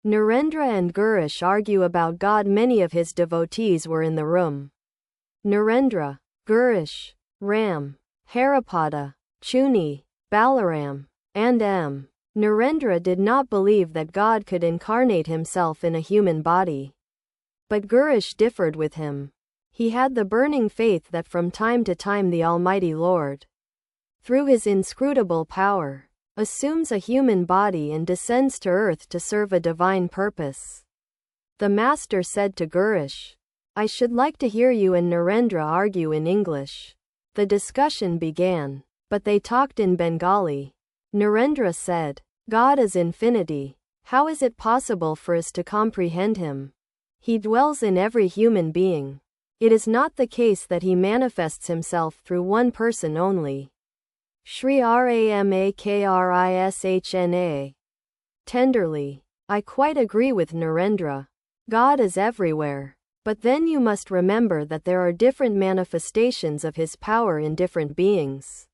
Narendra and Girish argue about God. Many of his devotees were in the room. Narendra, Girish, Ram, Haripada, Chuni, Balaram, and M. Narendra did not believe that God could incarnate himself in a human body. But Girish differed with him. He had the burning faith that from time to time the Almighty Lord, through his inscrutable power, assumes a human body and descends to earth to serve a divine purpose. The master said to Girish, "I should like to hear you and Narendra argue in English." The discussion began, but they talked in Bengali. Narendra said, "God is infinity. How is it possible for us to comprehend him? He dwells in every human being. It is not the case that he manifests himself through one person only." Shri Ramakrishna. Tenderly, "I quite agree with Narendra. God is everywhere. But then you must remember that there are different manifestations of his power in different beings.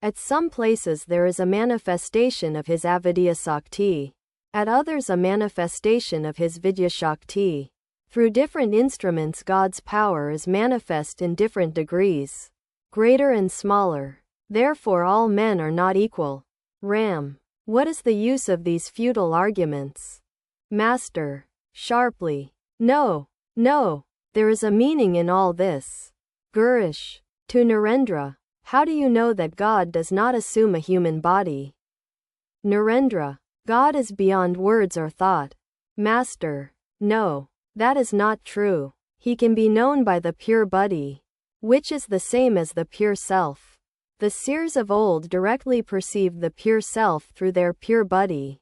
At some places there is a manifestation of his Avidya Shakti. At others a manifestation of his Vidya Shakti. Through different instruments God's power is manifest in different degrees, greater and smaller. Therefore all men are not equal." Ram, "What is the use of these futile arguments?" Master, sharply, "No, no, there is a meaning in all this." Girish, to Narendra, "How do you know that God does not assume a human body?" Narendra, "God is beyond words or thought." Master, "No, that is not true. He can be known by the pure buddhi, which is the same as the pure self. The seers of old directly perceived the pure self through their pure buddhi."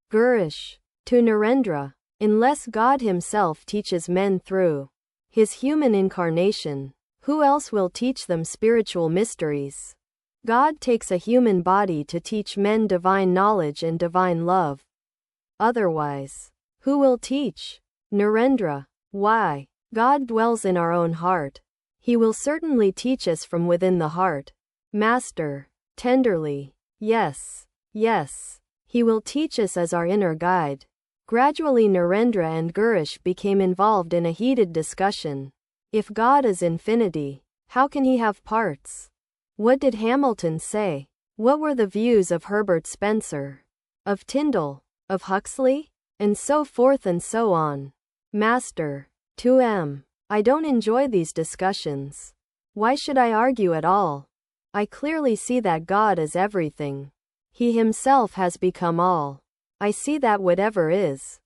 Girish, to Narendra, "Unless God himself teaches men through his human incarnation, who else will teach them spiritual mysteries? God takes a human body to teach men divine knowledge and divine love. Otherwise, who will teach?" Narendra, "Why? God dwells in our own heart. He will certainly teach us from within the heart." Master, tenderly, "Yes, yes. He will teach us as our inner guide." Gradually Narendra and Girish became involved in a heated discussion. If God is infinity, how can he have parts? What did Hamilton say? What were the views of Herbert Spencer, of Tyndall, of Huxley? And so forth and so on. Master, to M. I don't enjoy these discussions. Why should I argue at all? I clearly see that God is everything. He himself has become all. I see that whatever is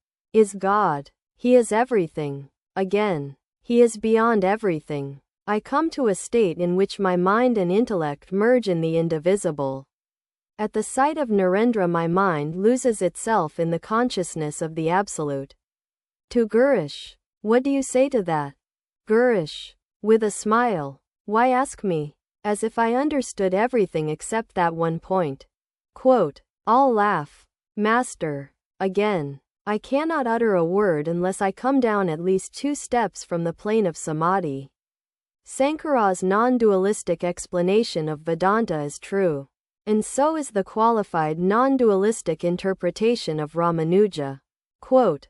God. He is everything. Again, he is beyond everything. I come to a state in which my mind and intellect merge in the indivisible. At the sight of Narendra my mind loses itself in the consciousness of the Absolute." To Girish, "What do you say to that?" Girish, with a smile, "Why ask me? As if I understood everything except that one point." Quote, "All laugh." Master, again, "I cannot utter a word unless I come down at least 2 steps from the plane of samadhi." Sankara's non-dualistic explanation of Vedanta is true. And so is the qualified non-dualistic interpretation of Ramanuja. Quote,